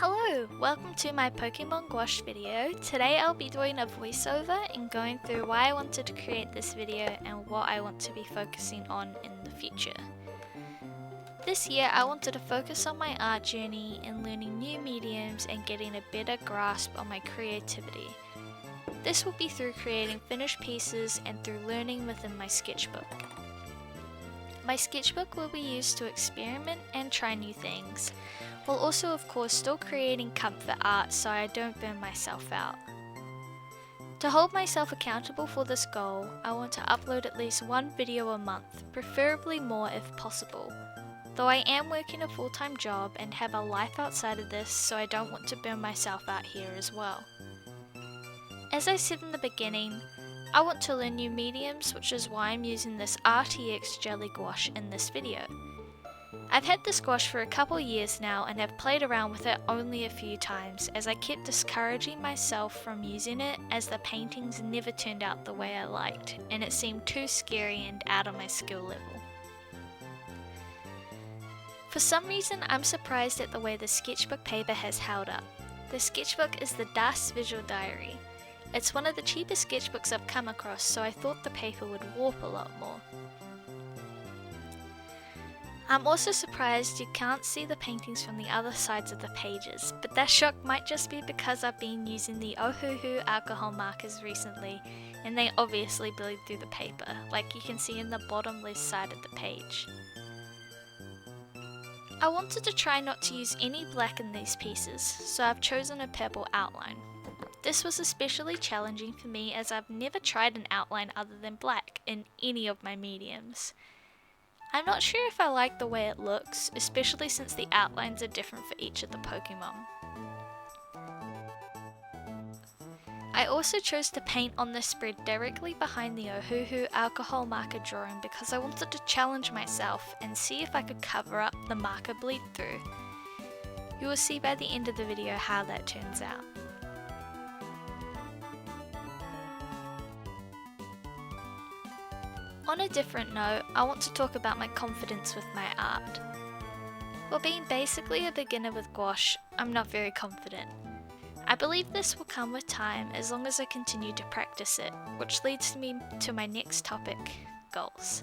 Hello, welcome to my Pokemon Gouache video. Today I'll be doing a voiceover and going through why I wanted to create this video and what I want to be focusing on in the future. This year I wanted to focus on my art journey and learning new mediums and getting a better grasp on my creativity. This will be through creating finished pieces and through learning within my sketchbook. My sketchbook will be used to experiment and try new things, while also of course still creating comfort art so I don't burn myself out. To hold myself accountable for this goal, I want to upload at least one video a month, preferably more if possible. Though I am working a full-time job and have a life outside of this, so I don't want to burn myself out here as well. As I said in the beginning, I want to learn new mediums, which is why I'm using this Arrtx jelly gouache in this video. I've had this gouache for a couple years now and have played around with it only a few times, as I kept discouraging myself from using it as the paintings never turned out the way I liked and it seemed too scary and out of my skill level. For some reason I'm surprised at the way the sketchbook paper has held up. The sketchbook is the Das Visual Diary. It's one of the cheapest sketchbooks I've come across, so I thought the paper would warp a lot more. I'm also surprised you can't see the paintings from the other sides of the pages, but that shock might just be because I've been using the Ohuhu alcohol markers recently and they obviously bleed through the paper, like you can see in the bottom left side of the page. I wanted to try not to use any black in these pieces, so I've chosen a purple outline. This was especially challenging for me as I've never tried an outline other than black in any of my mediums. I'm not sure if I like the way it looks, especially since the outlines are different for each of the Pokémon. I also chose to paint on the spread directly behind the Ohuhu alcohol marker drawing because I wanted to challenge myself and see if I could cover up the marker bleed through. You will see by the end of the video how that turns out. On a different note, I want to talk about my confidence with my art. While being basically a beginner with gouache, I'm not very confident. I believe this will come with time as long as I continue to practice it, which leads me to my next topic, goals.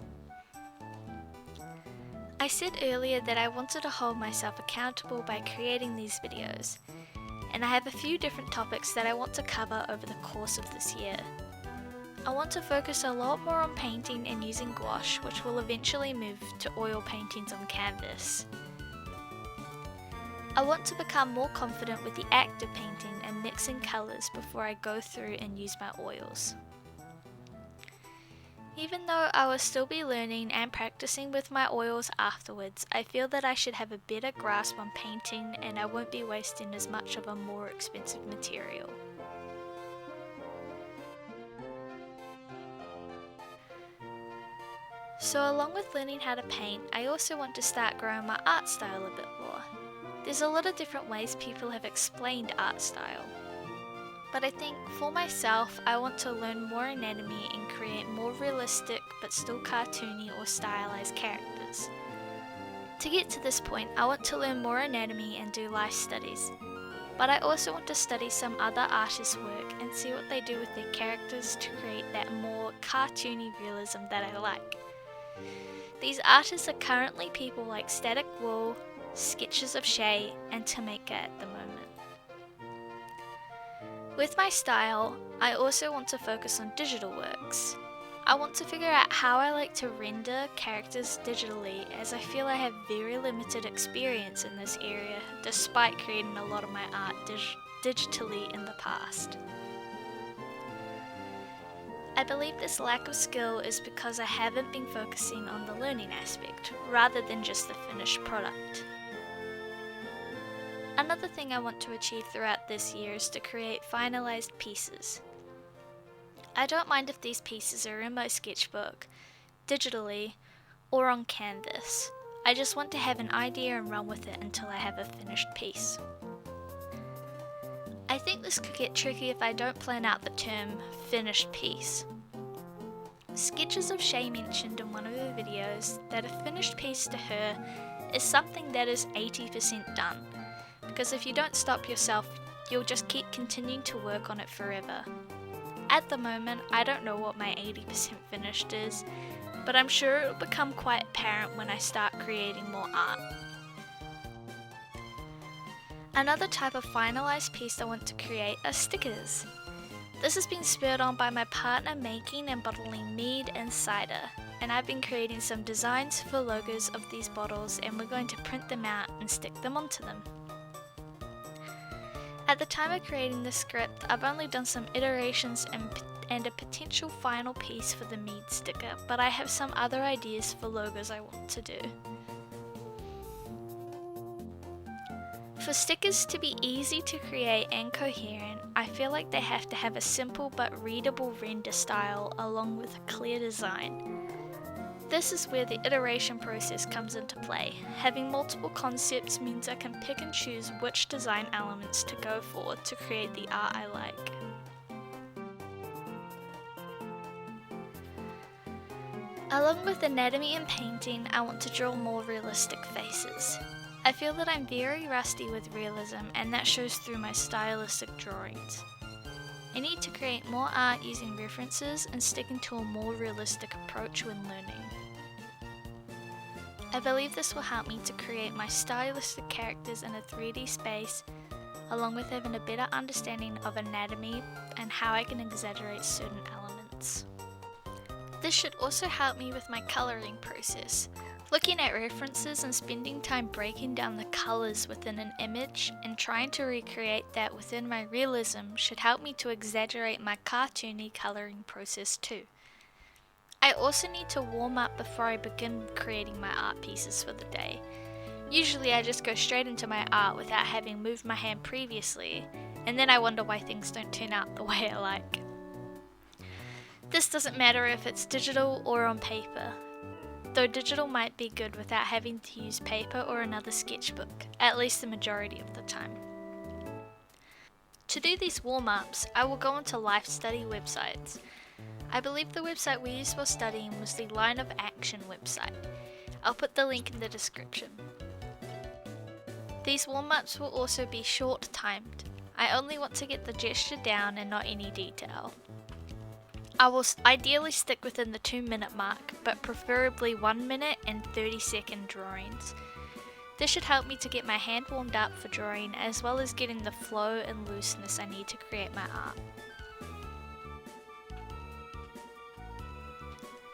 I said earlier that I wanted to hold myself accountable by creating these videos, and I have a few different topics that I want to cover over the course of this year. I want to focus a lot more on painting and using gouache, which will eventually move to oil paintings on canvas. I want to become more confident with the act of painting and mixing colours before I go through and use my oils. Even though I will still be learning and practicing with my oils afterwards, I feel that I should have a better grasp on painting and I won't be wasting as much of a more expensive material. So along with learning how to paint, I also want to start growing my art style a bit more. There's a lot of different ways people have explained art style. But I think for myself, I want to learn more anatomy and create more realistic but still cartoony or stylized characters. To get to this point, I want to learn more anatomy and do life studies. But I also want to study some other artists' work and see what they do with their characters to create that more cartoony realism that I like. These artists are currently people like Static Wool, Sketches of Shay, and Tameka at the moment. With my style, I also want to focus on digital works. I want to figure out how I like to render characters digitally, as I feel I have very limited experience in this area despite creating a lot of my art digitally in the past. I believe this lack of skill is because I haven't been focusing on the learning aspect, rather than just the finished product. Another thing I want to achieve throughout this year is to create finalized pieces. I don't mind if these pieces are in my sketchbook, digitally, or on canvas. I just want to have an idea and run with it until I have a finished piece. I think this could get tricky if I don't plan out the term finished piece. Sketches of Shay mentioned in one of her videos that a finished piece to her is something that is 80% done, because if you don't stop yourself, you'll just keep continuing to work on it forever. At the moment, I don't know what my 80% finished is, but I'm sure it'll become quite apparent when I start creating more art. Another type of finalized piece I want to create are stickers. This has been spurred on by my partner making and bottling mead and cider, and I've been creating some designs for logos of these bottles, and we're going to print them out and stick them onto them. At the time of creating the script, I've only done some iterations and a potential final piece for the mead sticker, but I have some other ideas for logos I want to do. For stickers to be easy to create and coherent, I feel like they have to have a simple but readable render style along with a clear design. This is where the iteration process comes into play. Having multiple concepts means I can pick and choose which design elements to go for to create the art I like. Along with anatomy and painting, I want to draw more realistic faces. I feel that I'm very rusty with realism, and that shows through my stylistic drawings. I need to create more art using references and sticking to a more realistic approach when learning. I believe this will help me to create my stylistic characters in a 3D space, along with having a better understanding of anatomy and how I can exaggerate certain elements. This should also help me with my colouring process. Looking at references and spending time breaking down the colours within an image and trying to recreate that within my realism should help me to exaggerate my cartoony colouring process too. I also need to warm up before I begin creating my art pieces for the day. Usually I just go straight into my art without having moved my hand previously, and then I wonder why things don't turn out the way I like. This doesn't matter if it's digital or on paper, though digital might be good without having to use paper or another sketchbook, at least the majority of the time. To do these warm-ups, I will go onto life study websites. I believe the website we used for studying was the Line of Action website. I'll put the link in the description. These warm-ups will also be short-timed. I only want to get the gesture down and not any detail. I will ideally stick within the 2-minute mark, but preferably 1 minute and 30-second drawings. This should help me to get my hand warmed up for drawing, as well as getting the flow and looseness I need to create my art.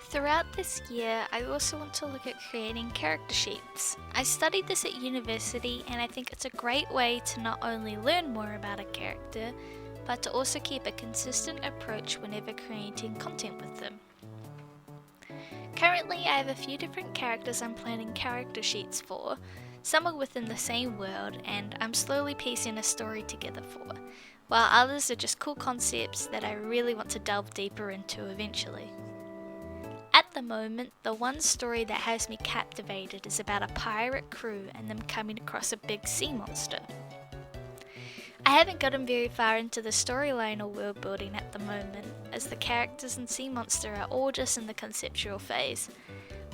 Throughout this year, I also want to look at creating character sheets. I studied this at university, and I think it's a great way to not only learn more about a character, but to also keep a consistent approach whenever creating content with them. Currently, I have a few different characters I'm planning character sheets for. Some are within the same world, and I'm slowly piecing a story together for, while others are just cool concepts that I really want to delve deeper into eventually. At the moment, the one story that has me captivated is about a pirate crew and them coming across a big sea monster. I haven't gotten very far into the storyline or world building at the moment, as the characters and sea monster are all just in the conceptual phase,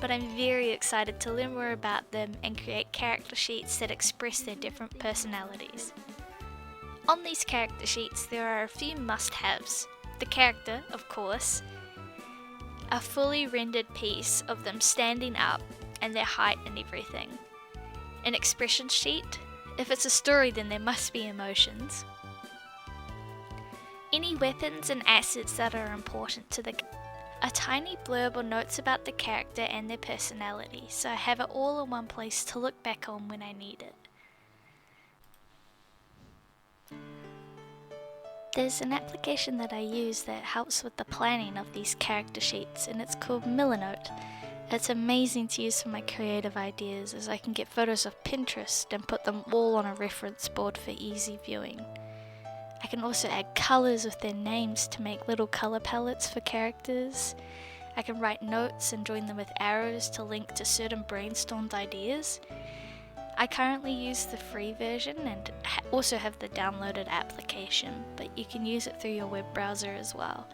but I'm very excited to learn more about them and create character sheets that express their different personalities. On these character sheets there are a few must-haves. The character, of course, a fully rendered piece of them standing up and their height and everything. An expression sheet. If it's a story, then there must be emotions. Any weapons and assets that are important to a tiny blurb or notes about the character and their personality, so I have it all in one place to look back on when I need it. There's an application that I use that helps with the planning of these character sheets, and it's called Milanote. It's amazing to use for my creative ideas, as I can get photos of Pinterest and put them all on a reference board for easy viewing. I can also add colours with their names to make little colour palettes for characters. I can write notes and join them with arrows to link to certain brainstormed ideas. I currently use the free version and also have the downloaded application, but you can use it through your web browser as well.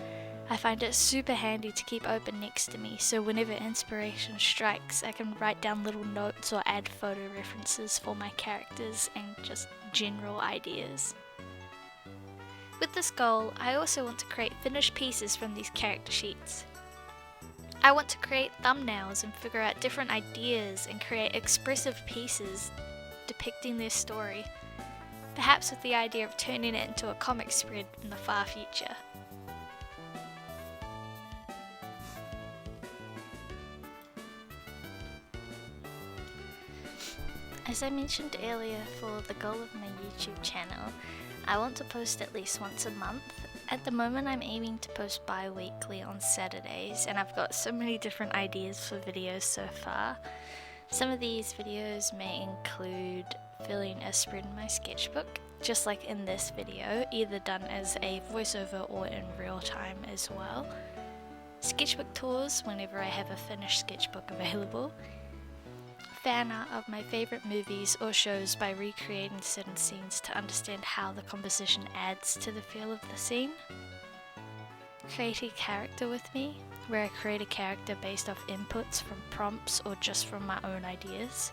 I find it super handy to keep open next to me, so whenever inspiration strikes, I can write down little notes or add photo references for my characters and just general ideas. With this goal, I also want to create finished pieces from these character sheets. I want to create thumbnails and figure out different ideas and create expressive pieces depicting their story, perhaps with the idea of turning it into a comic spread in the far future. As I mentioned earlier, for the goal of my YouTube channel, I want to post at least once a month. At the moment I'm aiming to post bi-weekly on Saturdays, and I've got so many different ideas for videos so far. Some of these videos may include filling a spread in my sketchbook, just like in this video, either done as a voiceover or in real time as well. Sketchbook tours whenever I have a finished sketchbook available. Fan art of my favourite movies or shows by recreating certain scenes to understand how the composition adds to the feel of the scene. Create a character with me, where I create a character based off inputs from prompts or just from my own ideas.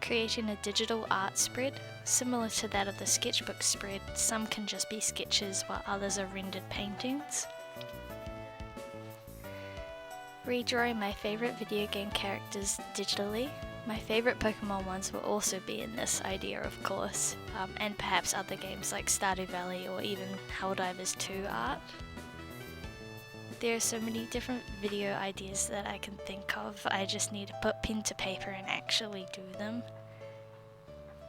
Creating a digital art spread, similar to that of the sketchbook spread. Some can just be sketches while others are rendered paintings. Redrawing my favourite video game characters digitally. My favourite Pokémon ones will also be in this idea, of course, and perhaps other games like Stardew Valley or even Helldivers 2 art. There are so many different video ideas that I can think of. I just need to put pen to paper and actually do them.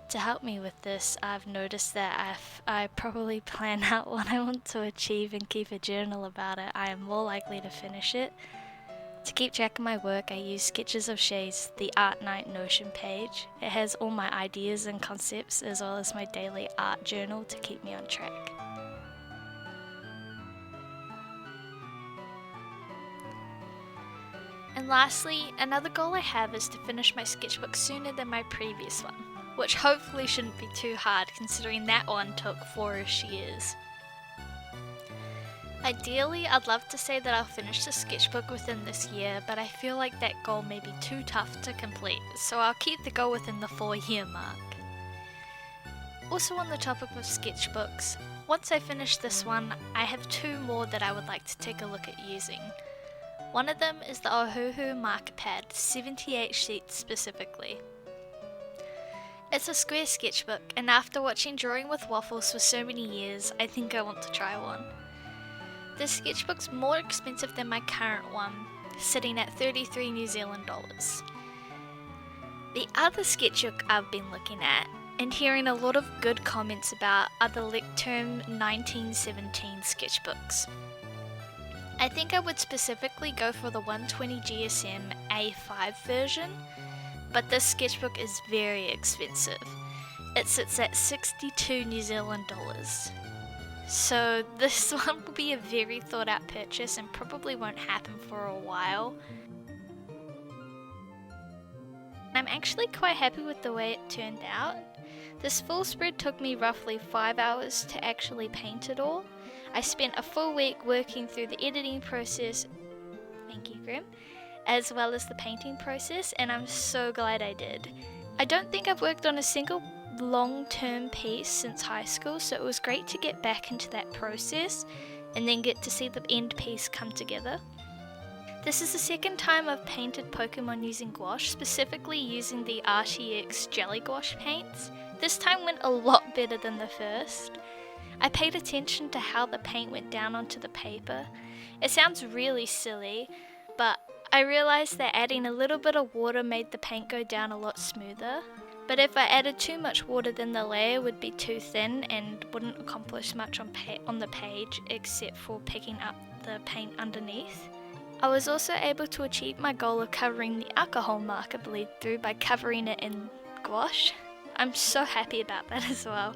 To help me with this, I've noticed that if I properly plan out what I want to achieve and keep a journal about it, I am more likely to finish it. To keep track of my work, I use Sketches of Shades, the Art Night Notion page. It has all my ideas and concepts, as well as my daily art journal to keep me on track. And lastly, another goal I have is to finish my sketchbook sooner than my previous one, which hopefully shouldn't be too hard considering that one took 4-ish years. Ideally, I'd love to say that I'll finish the sketchbook within this year, but I feel like that goal may be too tough to complete, so I'll keep the goal within the 4-year mark. Also on the topic of sketchbooks, once I finish this one, I have 2 more that I would like to take a look at using. One of them is the Ohuhu marker pad, 78 sheets specifically. It's a square sketchbook, and after watching Drawing with Waffles for so many years, I think I want to try one. This sketchbook's more expensive than my current one, sitting at 33 New Zealand dollars. The other sketchbook I've been looking at and hearing a lot of good comments about are the Lecterm 1917 sketchbooks. I think I would specifically go for the 120 GSM A5 version, but this sketchbook is very expensive. It sits at 62 New Zealand dollars. So this one will be a very thought out purchase and probably won't happen for a while. I'm actually quite happy with the way it turned out. This full spread took me roughly 5 hours to actually paint it all. I spent a full week working through the editing process, thank you Grim, as well as the painting process, and I'm so glad I did. I don't think I've worked on a single long-term piece since high school, so it was great to get back into that process and then get to see the end piece come together. This is the second time I've painted Pokémon using gouache, specifically using the Arrtx jelly gouache paints. This time went a lot better than the first. I paid attention to how the paint went down onto the paper. It sounds really silly, but I realised that adding a little bit of water made the paint go down a lot smoother. But if I added too much water, then the layer would be too thin and wouldn't accomplish much on the page except for picking up the paint underneath. I was also able to achieve my goal of covering the alcohol marker bleed through by covering it in gouache. I'm so happy about that as well.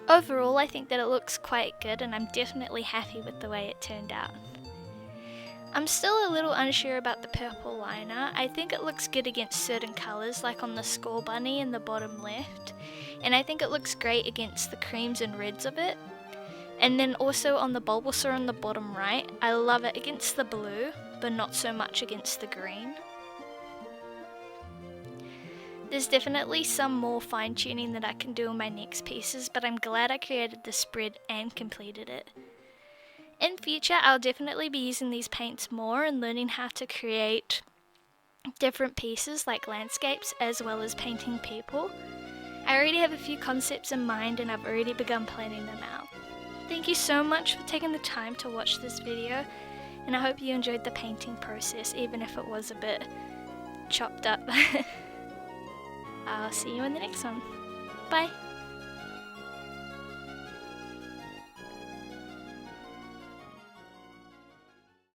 Overall, I think that it looks quite good and I'm definitely happy with the way it turned out. I'm still a little unsure about the purple liner. I think it looks good against certain colours, like on the Score Bunny in the bottom left, and I think it looks great against the creams and reds of it. And then also on the Bulbasaur on the bottom right, I love it against the blue, but not so much against the green. There's definitely some more fine tuning that I can do in my next pieces, but I'm glad I created the spread and completed it. In future, I'll definitely be using these paints more and learning how to create different pieces like landscapes as well as painting people. I already have a few concepts in mind and I've already begun planning them out. Thank you so much for taking the time to watch this video, and I hope you enjoyed the painting process even if it was a bit chopped up. I'll see you in the next one. Bye!